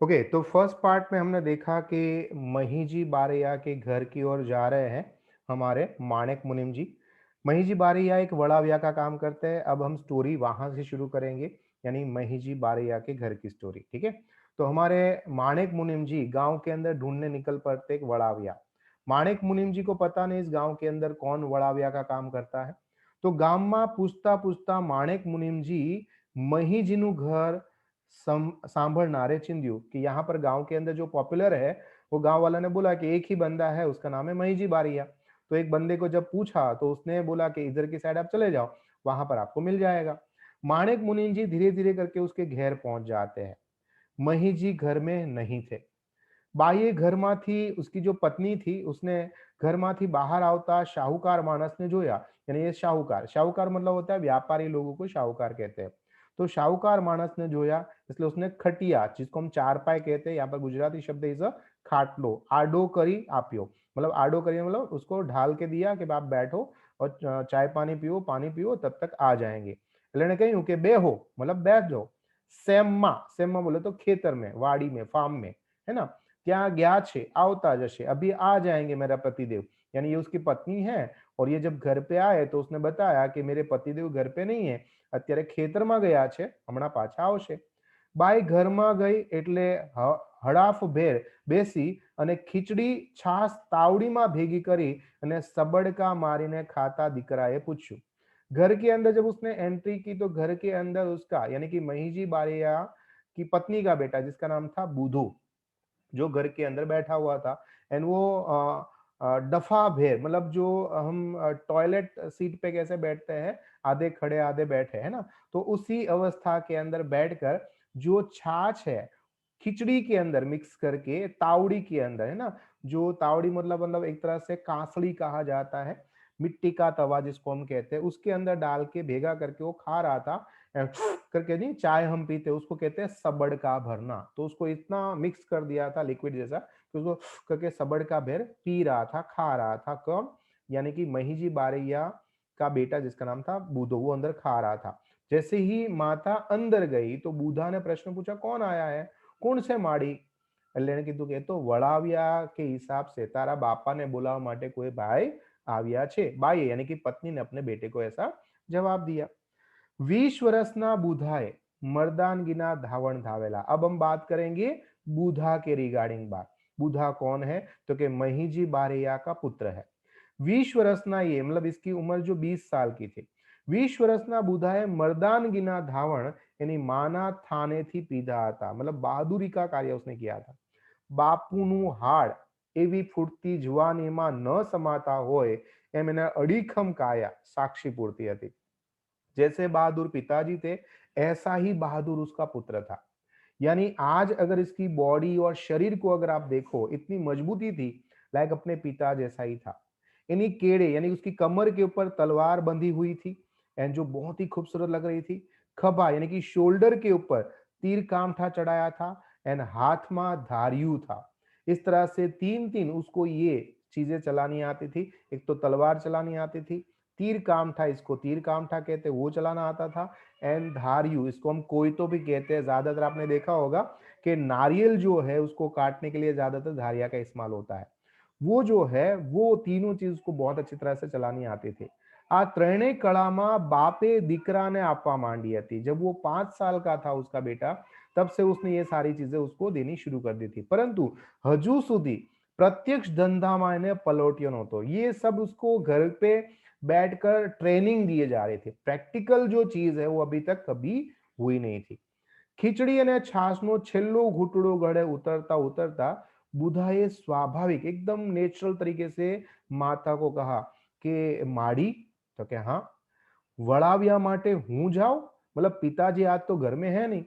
Okay, तो first part में हमने देखा कि महीजी बारैया के घर की ओर जा रहे हैं हमारे माणिक मुनिम जी। महीजी बारैया एक वड़ाविया का काम करते हैं। अब हम स्टोरी वहां से शुरू करेंगे, यानी महीजी बारैया के घर की स्टोरी। ठीक है। तो हमारे माणिक मुनिम जी गांव के अंदर ढूंढने निकल पड़ते एक वड़ाविया। माणिक मुनिम जी को पता नहीं इस गांव के अंदर कौन वड़ाविया का काम करता है। तो गांव में पूछता पूछता माणिक मुनिम जी महीजीनु घर सांभरनारे चिंदियो कि यहाँ पर गांव के अंदर जो पॉपुलर है, वो गांव वाला ने बोला कि एक ही बंदा है, उसका नाम है महीजी बारिया। तो एक बंदे को जब पूछा तो उसने बोला कि इधर की साइड आप चले जाओ, वहां पर आपको मिल जाएगा। माणिक मुनि जी धीरे धीरे करके उसके घर पहुंच जाते हैं। महीजी घर में नहीं थे। बाई घर मांथी उसकी जो पत्नी थी, उसने घर मांथी बाहर आवता शाहूकार मानस ने जोया। यानी ये शाहूकार शाहूकार मतलब होता है व्यापारी, लोगों को शाहूकार कहते हैं। तो शाहूकार मानस ने जोया, इसलिए उसने खटिया, जिसको हम चारपाई कहते हैं, यहाँ पर गुजराती शब्द इज खाटलो, आडो करी आप्यो। मतलब आडो करी मतलब उसको ढाल के दिया कि आप बैठो और चाय पानी पियो, तब तक आ जाएंगे। એટલે એને કહ્યું કે બેહો मतलब बैठ जाओ। सेम्मा सेम्मा बोले तो खेतर में, वाड़ी में, फार्म में, है ना। ત્યાં ગયા છે, આવતા જશે, अभी आ जाएंगे मेरा पतिदेव। यानी ये उसकी पत्नी है। और ये जब घर पे आए तो उसने बताया कि मेरे पतिदेव घर पे नहीं है, અત્યારે ખેતરમાં ગયા છે, હમણાં પાછા આવશે। બાઈ ઘરમાં ગઈ એટલે હડાફ ભેર બેસી અને ખીચડી છાસ તાવડીમાં ભેગી કરી અને સબડકા મારીને ખાતા દીકરાએ પૂછ્યું। घर के अंदर जब उसने एंट्री की तो घर के अंदर उसका यानी कि महीजी बारिया की पत्नी का बेटा, जिसका नाम था बुधू, जो घर के अंदर बैठा हुआ था। एंड वो डफा भेर मतलब जो हम टॉयलेट सीट पे कैसे बैठते हैं, आधे खड़े आधे बैठे, है ना। तो उसी अवस्था के अंदर बैठकर जो छाछ है खिचड़ी के अंदर मिक्स करके तावड़ी के अंदर, है ना। जो तावड़ी मतलब एक तरह से कांसड़ी कहा जाता है, मिट्टी का तवा जिसको हम कहते हैं, उसके अंदर डाल के भेगा करके वो खा रहा था। करके नहीं, चाय हम पीते हैं उसको कहते हैं सबड़ का भरना। तो उसको इतना मिक्स कर दिया था लिक्विड जैसा कि उसको करके सबड़ का भेर पी रहा था, खा रहा था। कौन? यानी कि महीजी बारैया का बेटा, जिसका नाम था बूधो, वो अंदर खा रहा था। जैसे ही माता अंदर गई तो बूढ़ा ने प्रश्न पूछा, कौन आया है, कौन से माड़ी? એટલે એને કીધું કે એ તો વળાવ્યા કે હિસાબ से तारा बापा ने बुलावा माटे कोई भाई આવ્યા છે। बाई यानी कि पत्नी ने अपने बेटे को ऐसा जवाब दिया। 20 वर्षना बूढ़ाए मर्दानगीना धावण धावेला। अब हम बात करेंगे बूढ़ा के रिगार्डिंग बात। बूढ़ा कौन है? तो कि महीजी बारैया का पुत्र है। 20 वर्षना ये मतलब इसकी उम्र जो 20 साल की थी। 20 વર્ષના બુધાએ મર્દાનગીના ધાવણ એની માના થાનેથી પીધા હતા। मतलब बहादुरी का कार्य उसने किया था। બાપુનું હાડ એવી ફૂટતી જુવાનીમાં ન સમાતા હોય એમ એના અડીખમ કાયા સાક્ષી પૂરતી હતી। जैसे बहादुर पिताजी थे, ऐसा ही बहादुर उसका पुत्र था। यानी आज अगर इसकी बॉडी और शरीर को अगर आप देखो, इतनी मजबूती थी, लाइक अपने पिता जैसा ही था। इन्हीं केड़े यानी उसकी कमर के ऊपर तलवार बंधी हुई थी, एंड जो बहुत ही खूबसूरत लग रही थी। खभा यानी कि शोल्डर के ऊपर तीर कामठा चढ़ाया था, एंड हाथ में धारियू था। इस तरह से तीन तीन उसको ये चीजें चलानी आती थी। एक तो तलवार चलानी आती थी, तीर कामठा, इसको तीर कामठा कहते हैं, वो चलाना आता था। एंड धारियू, इसको हम कोई तो भी कहते हैं। ज्यादातर आपने देखा होगा कि नारियल जो है उसको काटने के लिए ज्यादातर धारिया का इस्तेमाल होता है। वो जो है वो तीनों चीज उसको बहुत अच्छी तरह से चलानी आती थी। आ ત્રણેય કળામાં બાપે દીકરાને આપવા માંડી હતી। जब वो 5 साल का था उसका बेटा, तब से उसने ये सारी चीजें उसको देनी शुरू कर दी थी। परंतु हजू સુધી प्रत्यक्ष धंधाમાં એને પલોટ્યો નહોતો। ये सब उसको घर पे बैठकर ट्रेनिंग दिए जा रहे थे। प्रैक्टिकल जो चीज है वो अभी तक कभी हुई नहीं थी। खीचड़ी અને છાશનો છેલ્લો ઘૂંટડો ગળે उतरता उतरता बुधाए स्वाभाविक एकदम नेचुरल तरीके से माता को कहा कि माड़ी, तो कि हाँ, वड़ाविया माटे हूं जाऊं, मतलब पिताजी आज तो घर में है नहीं,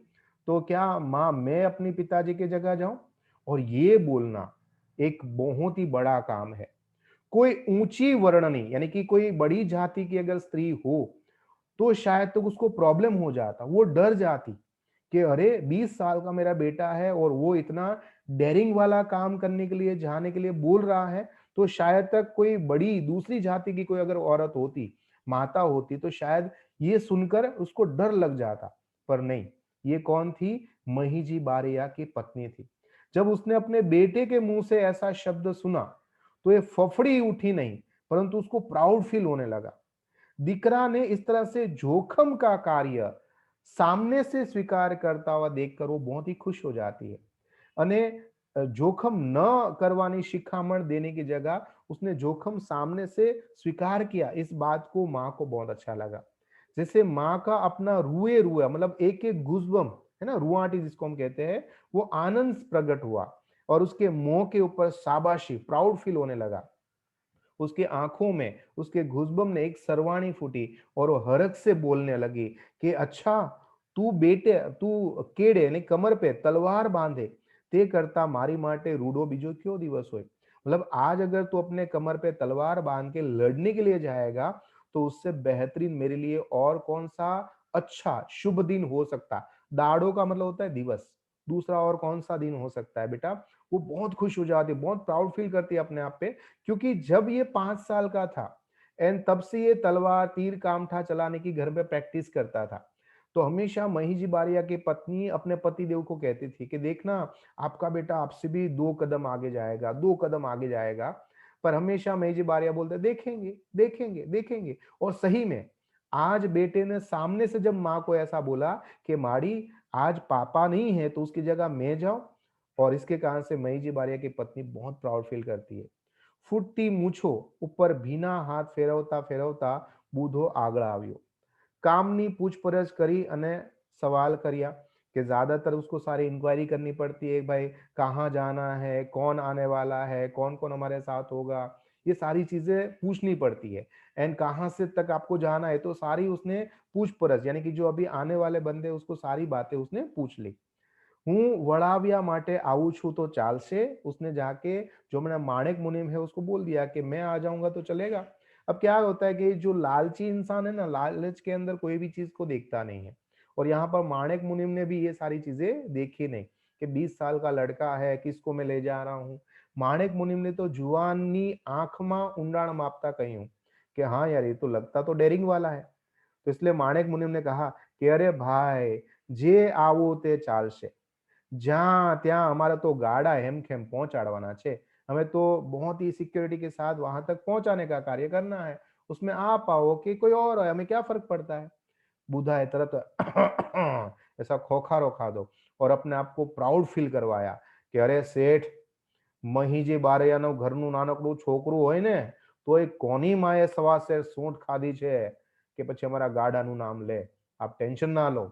तो क्या माँ मैं अपनी पिताजी की जगह जाऊं? और ये बोलना एक बहुत ही बड़ा काम है। कोई ऊंची वर्णनी यानी कि कोई बड़ी जाति की अगर स्त्री हो तो शायद तो उसको प्रॉब्लम हो जाता, वो डर जाती कि अरे 20 साल का मेरा बेटा है और वो इतना डेयरिंग वाला काम करने के लिए जाने के लिए बोल रहा है। तो शायद तक कोई बड़ी दूसरी जाति की कोई अगर औरत होती, माता होती, तो शायद ये सुनकर उसको डर लग जाता। पर नहीं, ये कौन थी? महीजी बारिया की पत्नी थी। जब उसने अपने बेटे के मुंह से ऐसा शब्द सुना, तो ये फफड़ी उठी नहीं, परंतु उसको प्राउड फील होने लगा। दीकरा ने इस तरह से जोखम का कार्य सामने से स्वीकार करता हुआ देखकर वो बहुत ही खुश हो जाती है। અને જોખમ न करवानी शिखामण देने की जगह उसने जोखम सामने से स्वीकार किया। इस बात को माँ को बहुत अच्छा लगा। जैसे माँ का अपना रुए रुआ मतलब एक एक गुजबम है ना, रुआटी जिसको हम कहते हैं, वो आनंद प्रकट हुआ और उसके मुंह के ऊपर शाबाशी प्राउड फील होने लगा। उसकी आंखों में उसके घुसबम ने एक सरवाणी फूटी और वो हरख से बोलने लगी कि अच्छा, तू केड़े यानी कमर पे तलवार बांधे ते करता मारी माटे रूडो बीजो क्यों दिवस होए। मतलब आज अगर तू अपने कमर पे तलवार बांध के लड़ने के लिए जाएगा, तो उससे बेहतरीन मेरे लिए और कौन सा अच्छा शुभ दिन हो सकता। दाड़ो का मतलब होता है दिवस, दूसरा और कौन सा दिन हो सकता है बेटा। वो बहुत खुश हो जाती है, बहुत प्राउड फील करती है अपने आप पे, क्योंकि जब ये 5 साल का था एंड तब से ये तलवार, तीर, कामठा चलाने की घर में प्रैक्टिस करता था। तो हमेशा महीजी बारिया की पत्नी अपने पति देव को कहती थी कि देखना, आपका बेटा आपसे भी 2 कदम आगे जाएगा, 2 कदम आगे जाएगा। पर हमेशा महीजी बारिया बोलते देखेंगे, देखेंगे, देखेंगे। और सही में आज बेटे ने सामने से जब माँ को ऐसा बोला कि माड़ी, आज पापा नहीं है तो उसकी जगह मैं जाऊं, और इसके कारण से महीजी बारिया की पत्नी बहुत प्राउड फील करती है। ફૂટતી મૂછો ઉપર ભીના હાથ ફેરવતા ફેરવતા બુધો આગળ આવ્યો। कामनी पूछपरछ करी અને सवाल કર્યા कि ज्यादातर उसको सारी इंक्वायरी करनी पड़ती है, भाई कहाँ जाना है, कौन आने वाला है, कौन कौन हमारे साथ होगा, ये सारी चीजें पूछनी पड़ती है। एंड कहाँ से तक आपको जाना है, तो सारी उसने पूछपरछ यानी कि जो अभी आने वाले बंदे उसको सारी बातें उसने पूछ ली। હું વળાવ્યા માટે આવું છું तो ચાલશે, उसने जाके जो मेरा माणिक मुनिम है उसको बोल दिया कि मैं आ जाऊंगा तो चलेगा। अब क्या होता है कि जो लालची इंसान है ना, लालच के अंदर कोई भी चीज को देखता नहीं है। और यहाँ पर माणिक मुनिम ने भी ये सारी चीजें देखी नहीं कि 20 साल का लड़का है, किसको मैं ले जा रहा हूँ। माणिक मुनिम ने तो जुआनी आंख में ઊંડાણ मापता કહ્યું कि हाँ यार, ये तो लगता तो डेरिंग वाला है। तो इसलिए माणिक मुनिम ने कहा कि अरे भाई, जे આવો તે ચાલશે, जहाँ ત્યાં हमारा तो गाड़ा हेमखेम पहुंचाड़वाना छे। हमें तो बहुत ही सिक्योरिटी के साथ वहां तक पहुंचाने का कार्य करना है। उसमें आप आओ कि कोई और है, हमें क्या फर्क पड़ता है। बूढ़ा है तरत ऐसा खोखारो खा दो और अपने आप को प्राउड फील करवाया कि अरे सेठ, મહીજી બારૈયાનું ઘરનું નાનકડું છોકરું હોય ને, તો એ કોની માએ સવાસે સૂંઠ ખાધી છે કે પછી અમારા ગાડાનું નામ ले। आप टेंशन ना लो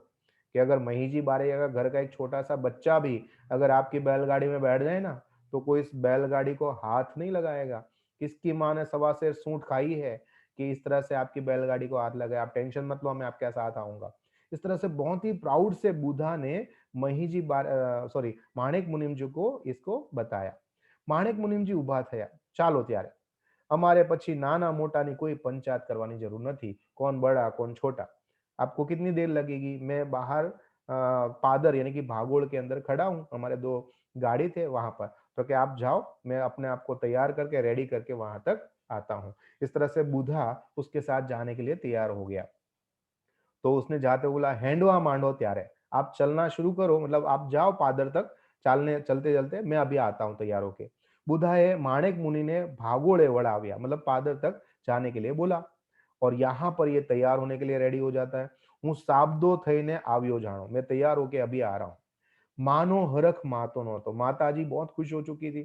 कि अगर महीजी बारैया का घर का एक छोटा सा बच्चा भी अगर आपकी बैलगाड़ी में बैठ जाए ना, तो कोई इस बैलगाड़ी को हाथ नहीं लगाएगा। किसकी माँ ने सवा से सूंठ खाई है कि इस तरह से आपकी बैलगाड़ी को हाथ लगाए। आप टेंशन मत लो, मैं आपके साथ आऊंगा। इस तरह से बहुत ही प्राउड से बुधा ने महीजी बार सॉरी माणिक मुनिम जी को इसको बताया। માણેક મુનિમજી ઉભા થયા। ચાલો ત્યારે, અમારે પછી નાના મોટાની કોઈ पंचायत करवानी जरूर नहीं, कौन बड़ा कौन छोटा। आपको कितनी देर लगेगी? मैं बाहर पादर यानी कि भागोड़ के अंदर खड़ा हूँ, हमारे 2 गाड़ी थे वहां पर। तो क्या आप जाओ, मैं अपने आप को तैयार करके रेडी करके वहां तक आता हूँ। इस तरह से बुधा उसके साथ जाने के लिए तैयार हो गया। तो उसने जाते बोला हैंडवा मांडो त्यारे, आप चलना शुरू करो, मतलब आप जाओ पादर तक, चालने चलते चलते मैं अभी आता हूँ तैयार होके। बुधाए माणिक मुनि ने भागोड़े वड़ाव्या मतलब पादर तक जाने के लिए बोला। और यहाँ पर ये तैयार होने के लिए रेडी हो जाता है। હું સાબદો થઈને આવ્યો જાણો, मैं तैयार होके अभी आ रहा हूँ। मानो हरख मातो नહોતો, माताजी बहुत खुश हो चुकी थी।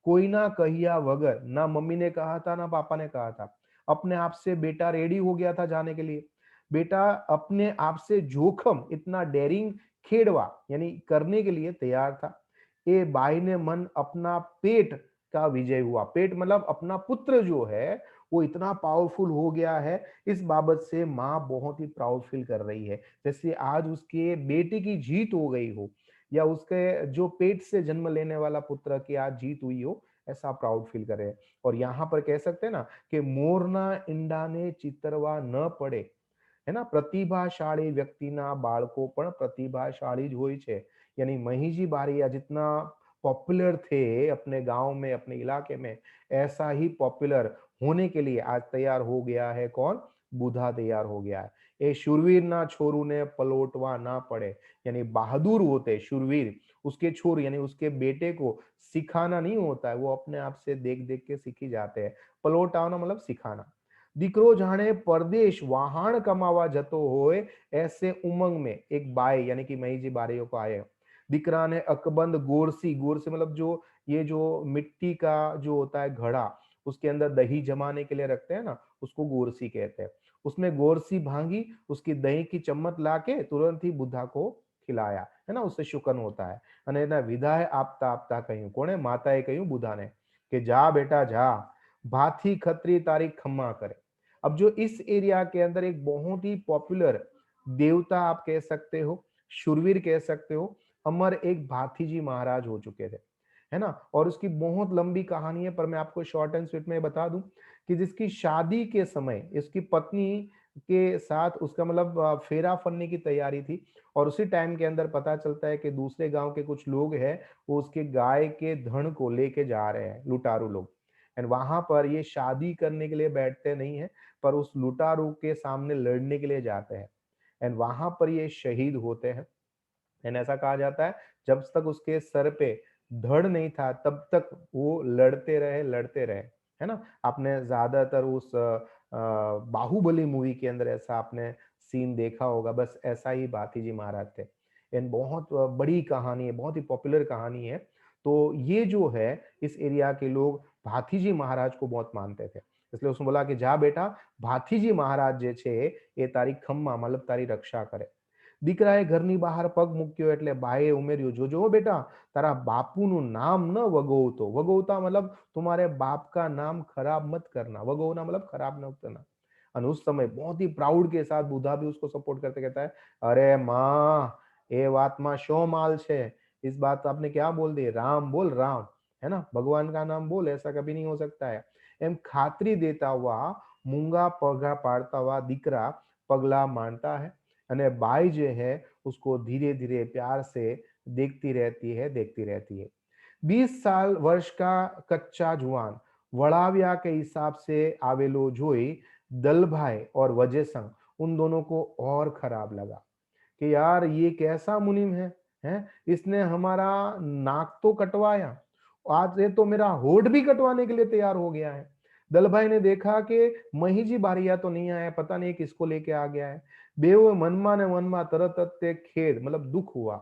कोई ना कहिया वगर, ना मम्मी ने कहा था ना पापा ने कहा था, अपने आप से बेटा रेडी हो गया था जाने के लिए। बेटा अपने आप से जोखम इतना डेरिंग खेड़वा यानी करने के लिए तैयार था। ये बाई ने मन अपना पेट का विजय हुआ। पेट मतलब अपना पुत्र जो है वो इतना पावरफुल हो गया है, इस बाबत से माँ बहुत ही प्राउड फील कर रही है। जैसे आज उसके बेटे की जीत हो गई हो, या उसके जो पेट से जन्म लेने वाला पुत्र की आज जीत हुई हो, ऐसा प्राउड फील करे। और यहाँ पर कह सकते हैं ना कि मोरना ઈંડા ने चितरवा न પડે, है ना, प्रतिभाशाળી વ્યક્તિના બાળકો પણ प्रतिभाशाળી જ હોય છે। यानी મહીજી બારીયા जितना पॉपुलर थे अपने गांव में, अपने इलाके में, ऐसा ही पॉपुलर होने के लिए आज तैयार हो गया है कौन? बुधा तैयार हो गया है। ए शूरवीर ना छोरू ने पलोटवा ना पड़े, यानी बहादुर होते शूरवीर, उसके छोर यानी उसके बेटे को सिखाना नहीं होता है, वो अपने आप से देख देख के सीखी जाते हैं। पलोटावना मतलब सिखाना। દીકરો જાણે પરદેશ વહાણ કમાવા જતો હોય ऐसे उमंग में एक बाई यानी कि मई जी बारियों को आए। दिकरा ने अकबंद गोरसी, गोरसी मतलब जो ये जो मिट्टी का जो होता है घड़ा, उसके अंदर दही जमाने के लिए रखते हैं ना, उसको गोरसी कहते हैं। उसमें गोरसी भांगी, उसकी दही की चम्मच लाके तुरंत ही बुद्धा को खिलाया, है ना, उससे शुकन होता है। અને એના વિદાય આપતા આપતા કહ્યું, કોણે? માતાએ કહ્યું બુધાને કે જા બેટા જા, ભાથી ખત્રી તારી ખમ્મા કરે। अब जो इस एरिया के अंदर एक बहुत ही पॉपुलर देवता आप कह सकते हो, शूरवीर कह सकते हो, अमर एक भाथी जी महाराज हो चुके थे, है ना। और उसकी बहुत लंबी कहानी है, पर मैं आपको शॉर्ट एंड स्वीट में बता दूं कि जिसकी शादी के समय इसकी पत्नी के साथ उसका मतलब फेरा फरने की तैयारी थी, और उसी टाइम के अंदर पता चलता है कि दूसरे गांव के कुछ लोग हैं, वो उसके गाय के धन को लेके जा रहे हैं, लुटारू लोग। एंड वहां पर ये शादी करने के लिए बैठते नहीं है, पर उस लुटारू के सामने लड़ने के लिए जाते हैं। एंड वहां पर ये शहीद होते हैं। एंड ऐसा कहा जाता है जब तक उसके सर पे धड़ नहीं था तब तक वो लड़ते रहे, है ना। आपने ज्यादातर उस बाहुबली मूवी के अंदर ऐसा आपने सीन देखा होगा, बस ऐसा ही भाती जी महाराज थे। एंड बहुत बड़ी कहानी है, बहुत ही पॉपुलर कहानी है। तो ये जो है इस एरिया के लोग भाथी जी महाराज को बहुत मानते थे, इसलिए उसने बोला कि जा बेटा, भाथी जी महाराज जे छे એ તારી ખમ્મા मतलब તારી રક્ષા કરે। દીકરાએ ઘરની બહાર પગ મૂક્યો એટલે બાએ ઉમેર્યું, જોજો હો બેટા, તારા બાપુનું નામ ન વગોવતો। વગોવતા मतलब तुम्हारे बाप का नाम खराब मत करना, वगोवना मतलब खराब न करना। और उस समय बहुत ही प्राउड के साथ बुधा भी उसको सपोर्ट करते कहता है, अरे माँ, ये बात माँ शो माल छे, इस बात आपने क्या बोल दी, राम बोल राम, है ना, भगवान का नाम बोल, ऐसा कभी नहीं हो सकता है। एम खातरी देता हुआ मूंगा पगा पाड़ता हुआ दीकरा पगला मानता है। અને बाई जो है उसको धीरे धीरे प्यार से देखती रहती है। 20 साल वर्ष का कच्चा जुआन वड़ाविया के हिसाब से आवेलो जोई दलभाई और वजेसंग उन दोनों को और खराब लगा कि यार ये कैसा मुनिम है, हैं? इसने हमारा नाक तो कटवाया, आज ये तो मेरा होठ भी कटवाने के लिए तैयार हो गया है। दलभाई ने देखा कि मही जी बारिया तो नहीं आया, पता नहीं किसको लेके आ गया है। बेव मनमा ने मनमा तरत જ તે ખેદ मतलब दुख हुआ।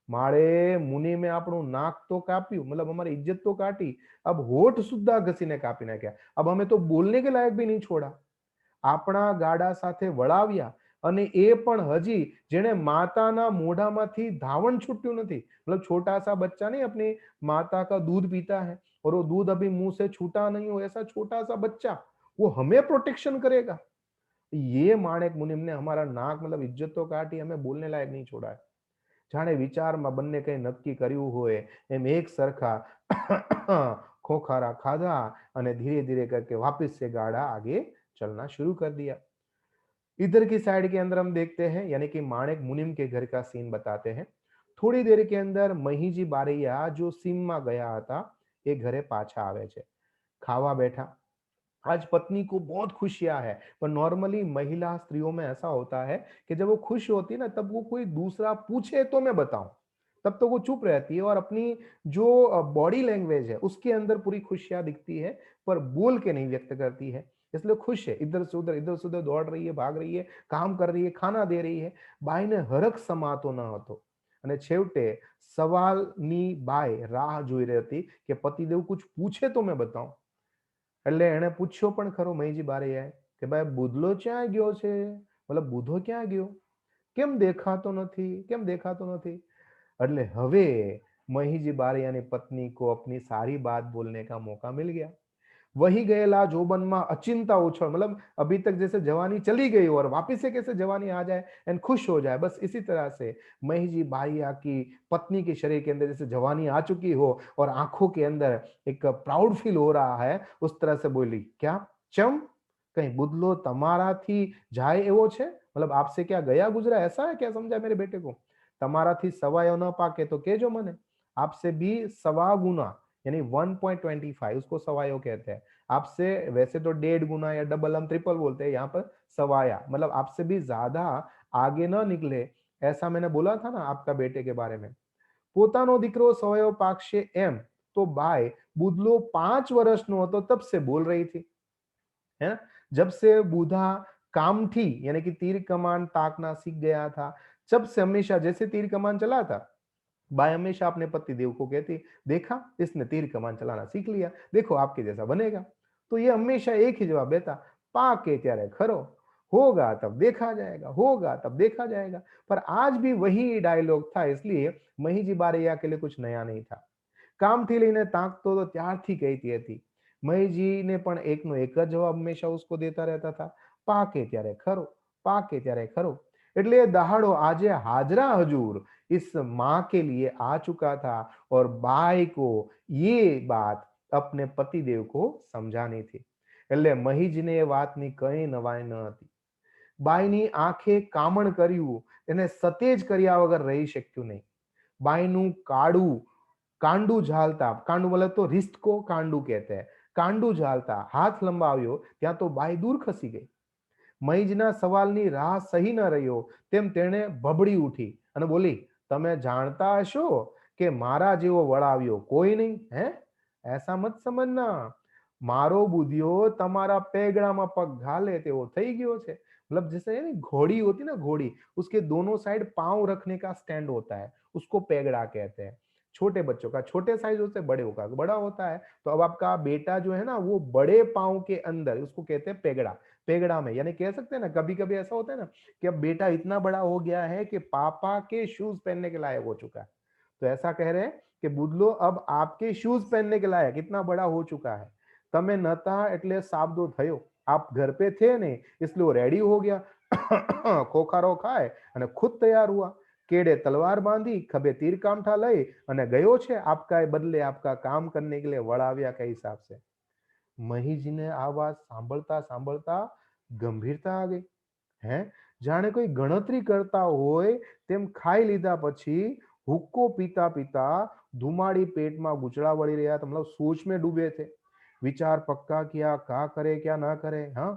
મારે મુનિ में આપણું નાક તો કાપ્યું, मतलब हमारी इज्जत तो काटी, अब होठ सुद्धा घसीने कापी नाख्या, अब हमें तो बोलने के लायक भी नहीं छोड़ा। આપણા ગાડા સાથે વળાવ્યા, અને એ પણ હજી જેણે માતાના મોઢામાંથી धावण छूट्યું નથી, मतलब छोटा सा बच्चा नहीं अपनी माता का दूध पीता है और वो दूध अभी मुंह से छूटा नहीं हो, ऐसा छोटा सा बच्चा वो हमें प्रोटेक्शन करेगा। ये माणેક मुनिम ने हमारा नाक मतलब इज्जत तो काटी, हमें बोलने लायक नहीं छोड़ा है। જાણે વિચારમાં બંને કઈ નક્કી કર્યું હોય એમ એક સરખા खोखारा खाधा અને धीरे धीरे करके वापस से गाड़ा आगे चलना शुरू कर दिया। इधर की साइड के अंदर हम देखते हैं, यानी कि माणેક मुनिम के घर का सीन बताते हैं। थोड़ी देर के अंदर મહીજી બારૈયા जो સીમમાં ગયા હતા એ ઘરે પાછા આવે છે, ખાવા बैठा। आज पत्नी को बहुत खुशियां है, पर नॉर्मली महिला स्त्रियों में ऐसा होता है कि जब वो खुश होती है ना, तब वो कोई दूसरा पूछे तो मैं बताऊं, तब तो वो चुप रहती है और अपनी जो बॉडी लैंग्वेज है उसके अंदर पूरी खुशियां दिखती है, पर बोल के नहीं व्यक्त करती है। इसलिए खुश है, इधर से उधर दौड़ रही है, भाग रही है, काम कर रही है, खाना दे रही है। બાઈને હરખ સમાતો ન હતો અને છેવટે સવાલની બાઈ રાહ જોઈ રહી હતી કે પતિદેવ कुछ पूछे तो मैं बताऊं। એટલે એણે પૂછ્યો પણ ખરો મહીજી બારૈયાએ કે ભાઈ બુધલો ક્યાં ગયો છે, મતલબ બુધો ક્યાં ગયો, કેમ દેખાતો નથી। એટલે હવે મહીજી બારૈયાની पत्नी को अपनी सारी बात बोलने का मौका मिल गया। वही गયેલા જોબનમાં अचिंता उछल, मतलब अभी तक जैसे जवानी चली गई हो और वापिस से कैसे जवानी आ जाए एंड खुश हो जाए, बस इसी तरह से महीजी बारिया की पत्नी के शरीर के अंदर जैसे जवानी आ चुकी हो और आंखों के अंदर एक प्राउड फील हो रहा है, उस तरह से बोली, क्या चम, कहीं बुदलो તમારાથી જાય એવો છે, मतलब आपसे क्या गया गुजरा ऐसा है क्या, समझा मेरे बेटे को। તમારાથી સવાયો ન પાકે तो કેજો મને, आपसे भी सवा गुना यानी 1.25 उसको सवायो कहते हैं, आपसे वैसे तो 1.5 गुना या डबल हम ट्रिपल बोलते हैं, यहाँ पर सवाया, मतलब आपसे भी ज्यादा आगे ना निकले, ऐसा मैंने बोला था ना आपका बेटे के बारे में। પોતાનો દીકરો સવયો પાકશે એમ તો બાય બુદલો 5 વર્ષનો હતો तब से बोल रही थी, है ना। जब से बूढ़ा काम थी यानी कि तीर कमान ताकना सीख गया था, जब से हमेशा जैसे तीर कमान चला था, बाई हमेशा अपने पति देव को कहती, देखा इसने तीर कमान चलाना सीख लिया, देखो आपके जैसा बनेगा। तो ये हमेशा एक ही जवाब देता, पाके त्यारे खरो, होगा तब देखा जाएगा, होगा तब देखा जाएगा। पर आज भी वही डायलॉग था, इसलिए મહીજી બારૈયા के लिए कुछ नया नहीं था। કામથી લઈને તાકતો તો ત્યારથી કહેતી હતી। મહીજીને પણ એકનો એક જ જવાબ હંમેશા उसको देता रहता था, પાકે ત્યારે ખરો, પાકે ત્યારે ખરો। એટલે એ દહાડો આજે હાજરા હજूर इस माँ के लिए आ चुका था और बाई को ये बात अपने पतिदेव को समझानी थी। એટલે મહીજીને એ વાતની કઈ નવાઈ ન હતી। બાઈની આંખે કામણ કર્યું, એને સતેજ કર્યા વગર રહી શક્યું નહીં। બાઈનું કાળું कांडू झालता, कांडू मतलब तो रिस्ट को कांडू कहते हैं, कांडू झालता हाथ लंबाव्यो ત્યાં તો બાઈ દૂર ખસી ગઈ। મૈજના સવાલની રાહ સહી ન રહ્યો તેમ તેણે ભબડી ઉઠી અને બોલી, તમે જાણતા હશો કે મારા જેવો વળાવ્યો કોઈ નહીં, હે ऐसा मत समझना, मारो बुधियो તમારા પેગડામાં પગ ઘાલે તેવો થઈ ગયો છે। मतलब जैसे है ना घोड़ी होती ना, घोड़ी उसके दोनों साइड पांव रखने का स्टैंड होता है, उसको पेगड़ा कहते हैं। छोटे बच्चों का छोटे साइज होते हैं, बड़े का बड़ा होता है। तो अब आपका बेटा जो है ना वो बड़े पांव के अंदर, उसको कहते हैं पेगड़ा। पेगड़ा में यानी कह सकते हैं ना, कभी कभी ऐसा होता है ना कि अब बेटा इतना बड़ा हो गया है कि पापा के शूज पहनने के लायक हो चुका है। तो ऐसा कह रहे हैं कि बुदलो अब आपके शूज पहनने के लायक इतना बड़ा हो चुका है। તમે નતા એટલે સાબદો થયો, આપ ઘર पे थे नहीं इसलिए वो रेडी हो गया। खोखारो खाए અને खुद तैयार हुआ। केड़े तलवार बांधी, खभे तीर कामठा लई અને ગયો છે आपका बदले आपका काम करने के लिए वड़ाव्या के हिसाब से। મહીજીને આ વાત સાંભળતા સાંભળતા ગંભીરતા આ ગઈ। હે જાણે કોઈ ગણતરી કરતા હોય તેમ ખાઈ લીધા પછી હુક્કો પીતા પીતા ધુમાડી પેટમાં ગૂંચળા વળી રહ્યા હતા, मतलब सोच में डूबे थे। विचार पक्का किया, क्या करे क्या ना करे। हाँ,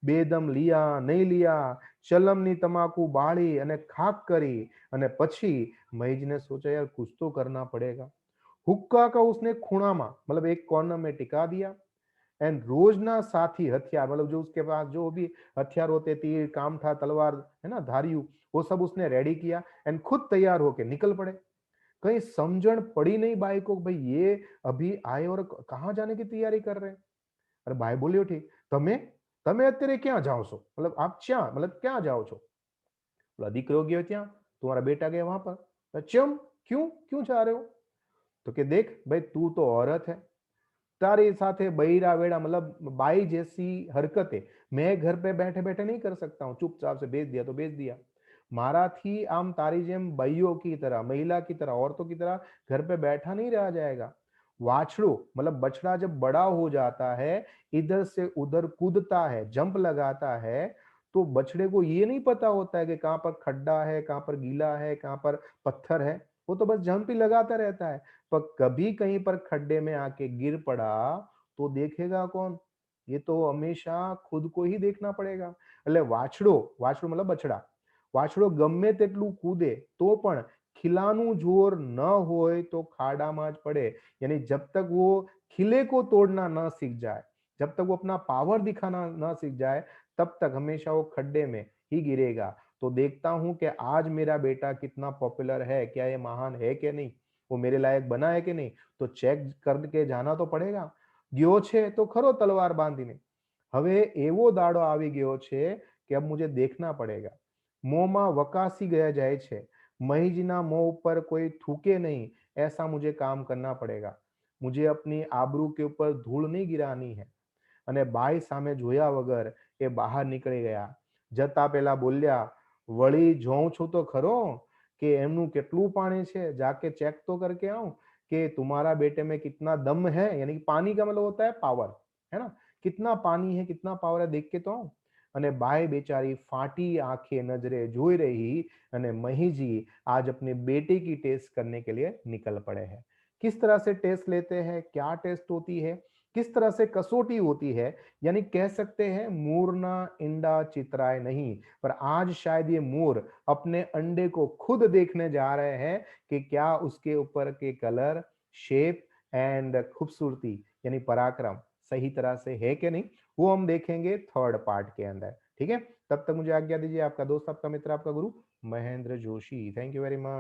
बेदम लिया नहीं लिया, चलमनी तमाकू बाળી અને ખાક કરી અને પછી મહીજને सोचा यार कुछ तो करना पड़ेगा। हुक्का का उसने खूणा में मतलब एक कॉर्नर में टिका दिया एंड रोजना साथी हथियार मतलब जो उसके पास जो भी हथियार होते, तीर कामठा तलवार है ना धारियू, वो सब उसने रेडी किया एंड खुद तैयार होके निकल पड़े। कहीं समझण पड़ी नहीं बाई को, भाई ये अभी आए और कहाँ जाने की तैयारी कर रहे हैं। अरे भाई बोलियो ठीक, તમે તમે અત્યારે ક્યાં જાઓ છો, मतलब आप क्या मतलब क्या जाओ છો। बोला દીકરો ગયો ત્યાં, तुम्हारा बेटा गया वहां पर। चम क्यों क्यों जा रहे हो। तो कि देख भाई तू तो औरत है, तारी साथे बहिरा वेड़ा मतलब बाई जैसी हरकतें मैं घर पे बैठे बैठे नहीं कर सकता हूँ। चुपचाप से भेज दिया तो भेज दिया। माराथी आम तारी जेम भाइयों की तरह, महिला की तरह, औरतों की तरह घर पे बैठा नहीं रहा जाएगा। वाछड़ू मतलब बछड़ा जब बड़ा हो जाता है, इधर से उधर कूदता है, जंप लगाता है, तो बछड़े को ये नहीं पता होता है कि कहाँ पर खड्डा है, कहाँ पर गीला है, कहाँ पर पत्थर है। वो तो बस जंप ही लगाता रहता है। पर कभी कहीं पर खड्डे में आके गिर पड़ा तो देखेगा कौन। ये तो हमेशा खुद को ही देखना पड़ेगा। એટલે વાછડો, વાછડો मतलब બછડા, વાછડો ગમે તેટલું કૂદે તો પણ ખીલાનું જોર ન હોય તો ખાડામાં જ પડે। यानी जब तक वो खिले को तोड़ना न सीख जाए, जब तक वो अपना पावर दिखाना न सीख जाए, तब तक हमेशा वो खड्डे में ही गिरेगा। तो देखता हूं कि आज मेरा बेटा कितना पॉपुलर है, क्या ये महान है कि नहीं, वो मेरे लायक बना है कि नहीं। तो चेक करके जाना तो पड़ेगा। ગયો છે તો ખરો તલવાર બાંધીને, હવે એવો દાડો આવી ગયો છે કે अब मुझे देखना पड़ेगा। મોંમાં વકાસી ગયા જાય છે, મહીજના મોં ઉપર કોઈ थूके नहीं, ऐसा मुझे काम करना पड़ेगा। मुझे अपनी आबरू के ऊपर धूल नहीं गिरानी है। અને બાઈ સામે જોયા વગર એ બહાર નીકળી ગયા। જતા પહેલા બોલ્યા, વળી જોઉં છું તો ખરો કે એમનું કેટલું પાણી છે, जाके चेक तो करके आऊं कि तुम्हारा बेटे में कितना दम है। यानी कि पानी का मतलब होता है पावर, है ना, कितना पानी है कितना पावर है देख के तो आऊं। અને બાઈ बेचारी फाटी आंखें नजरे જોઈ रही અને મહીજી आज अपने बेटे की टेस्ट करने के लिए निकल पड़े हैं। किस तरह से टेस्ट लेते हैं, क्या टेस्ट होती है, किस तरह से कसौटी होती है, यानी कह सकते हैं मोर ना इंडा चितराए नहीं, पर आज शायद ये मोर अपने अंडे को खुद देखने जा रहे हैं कि क्या उसके ऊपर के कलर, शेप एंड खूबसूरती यानी पराक्रम सही तरह से है कि नहीं, वो हम देखेंगे थर्ड पार्ट के अंदर। ठीक है? तब तक मुझे आज्ञा दीजिए। आपका दोस्त, आपका मित्र, आपका गुरु Mahendra Joshi. Thank you very much.